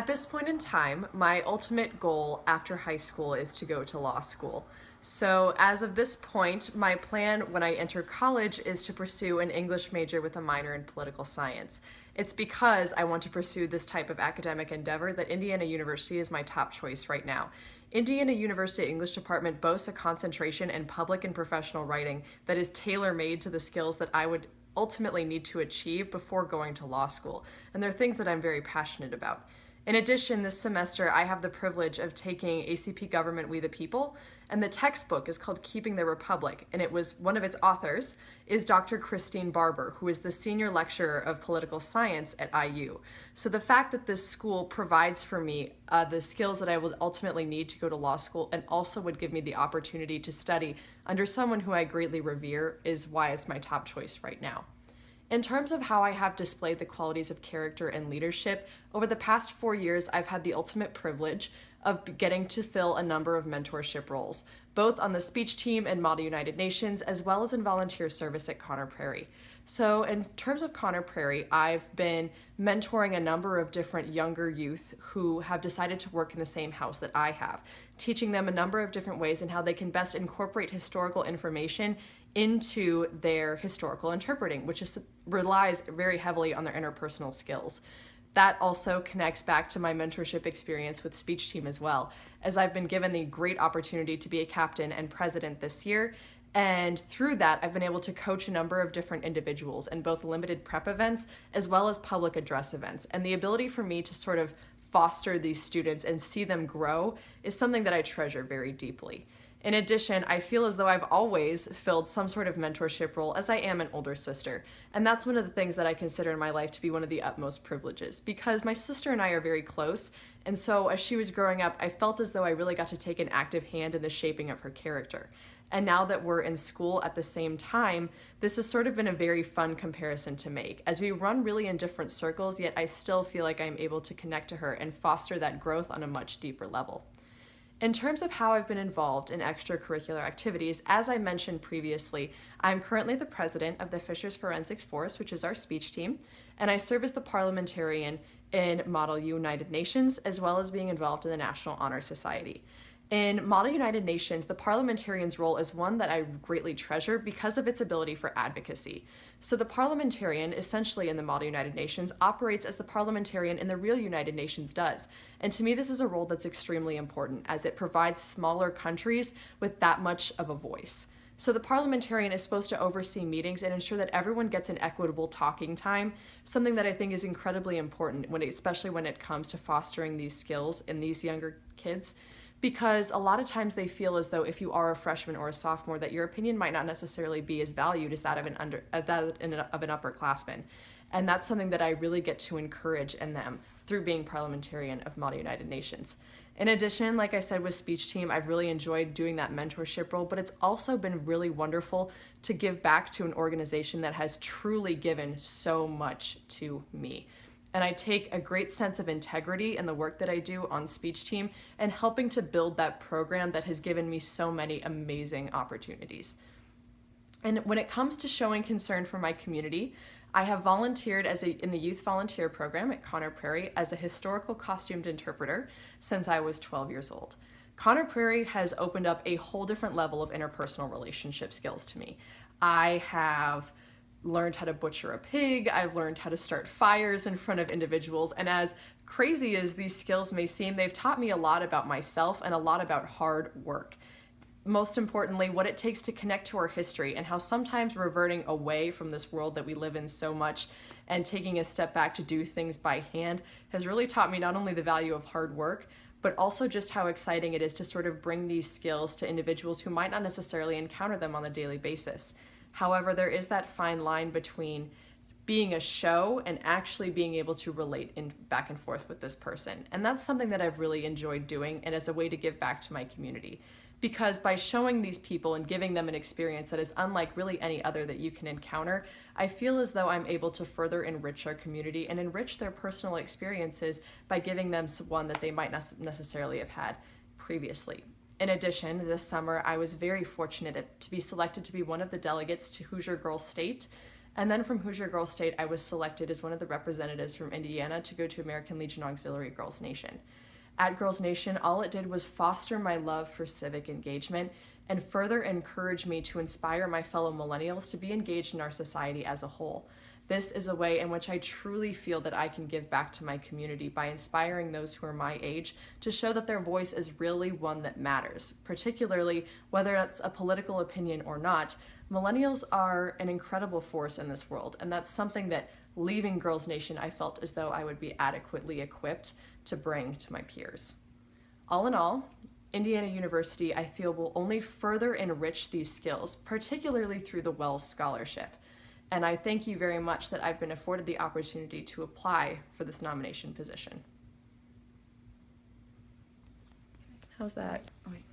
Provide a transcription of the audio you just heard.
At this point in time, my ultimate goal after high school is to go to law school. So, as of this point, my plan when I enter college is to pursue an English major with a minor in political science. It's because I want to pursue this type of academic endeavor that Indiana University is my top choice right now. Indiana University English Department boasts a concentration in public and professional writing that is tailor made to the skills that I would ultimately need to achieve before going to law school. And they're things that I'm very passionate about. In addition, this semester I have the privilege of taking ACP Government We the People, and the textbook is called Keeping the Republic, and it was one of its authors is Dr. Christine Barber, who is the senior lecturer of political science at IU. So the fact that this school provides for me the skills that I will ultimately need to go to law school and also would give me the opportunity to study under someone who I greatly revere is why it's my top choice right now. In terms of how I have displayed the qualities of character and leadership, over the past 4 years, I've had the ultimate privilege of getting to fill a number of mentorship roles, both on the speech team in Model United Nations as well as in volunteer service at Conner Prairie. So in terms of Conner Prairie, I've been mentoring a number of different younger youth who have decided to work in the same house that I have, teaching them a number of different ways and how they can best incorporate historical information into their historical interpreting, which relies very heavily on their interpersonal skills. That also connects back to my mentorship experience with Speech Team as well, as I've been given the great opportunity to be a captain and president this year. And through that, I've been able to coach a number of different individuals in both limited prep events as well as public address events. And the ability for me to sort of foster these students and see them grow is something that I treasure very deeply. In addition, I feel as though I've always filled some sort of mentorship role as I am an older sister. And that's one of the things that I consider in my life to be one of the utmost privileges because my sister and I are very close. And so as she was growing up, I felt as though I really got to take an active hand in the shaping of her character. And now that we're in school at the same time, this has sort of been a very fun comparison to make. As we run really in different circles, yet I still feel like I'm able to connect to her and foster that growth on a much deeper level. In terms of how I've been involved in extracurricular activities, as I mentioned previously, I'm currently the president of the Fishers Forensics Force, which is our speech team, and I serve as the parliamentarian in Model United Nations, as well as being involved in the National Honor Society. In Model United Nations, the parliamentarian's role is one that I greatly treasure because of its ability for advocacy. So the parliamentarian, essentially in the Model United Nations, operates as the parliamentarian in the real United Nations does. And to me, this is a role that's extremely important as it provides smaller countries with that much of a voice. So the parliamentarian is supposed to oversee meetings and ensure that everyone gets an equitable talking time, something that I think is incredibly important, especially when it comes to fostering these skills in these younger kids. Because a lot of times they feel as though if you are a freshman or a sophomore that your opinion might not necessarily be as valued as that of an upperclassman. And that's something that I really get to encourage in them through being parliamentarian of Model United Nations. In addition, like I said with Speech Team, I've really enjoyed doing that mentorship role, but it's also been really wonderful to give back to an organization that has truly given so much to me. And I take a great sense of integrity in the work that I do on Speech Team and helping to build that program that has given me so many amazing opportunities. And when it comes to showing concern for my community, I have volunteered in the Youth Volunteer Program at Conner Prairie as a historical costumed interpreter since I was 12 years old. Conner Prairie has opened up a whole different level of interpersonal relationship skills to me. I have learned how to butcher a pig, I've learned how to start fires in front of individuals, and as crazy as these skills may seem, they've taught me a lot about myself and a lot about hard work. Most importantly, what it takes to connect to our history and how sometimes reverting away from this world that we live in so much and taking a step back to do things by hand has really taught me not only the value of hard work, but also just how exciting it is to sort of bring these skills to individuals who might not necessarily encounter them on a daily basis. However, there is that fine line between being a show and actually being able to relate back and forth with this person. And that's something that I've really enjoyed doing and as a way to give back to my community. Because by showing these people and giving them an experience that is unlike really any other that you can encounter, I feel as though I'm able to further enrich our community and enrich their personal experiences by giving them one that they might not necessarily have had previously. In addition, this summer I was very fortunate to be selected to be one of the delegates to Hoosier Girls State, And then from Hoosier Girls State, I was selected as one of the representatives from Indiana to go to American Legion Auxiliary Girls Nation. At Girls Nation, all it did was foster my love for civic engagement and further encourage me to inspire my fellow millennials to be engaged in our society as a whole. This is a way in which I truly feel that I can give back to my community by inspiring those who are my age to show that their voice is really one that matters, particularly whether it's a political opinion or not. Millennials are an incredible force in this world, and that's something that leaving Girls Nation I felt as though I would be adequately equipped to bring to my peers. All in all, Indiana University I feel will only further enrich these skills, particularly through the Wells Scholarship. And I thank you very much that I've been afforded the opportunity to apply for this nomination position. How's that? Oh, wait.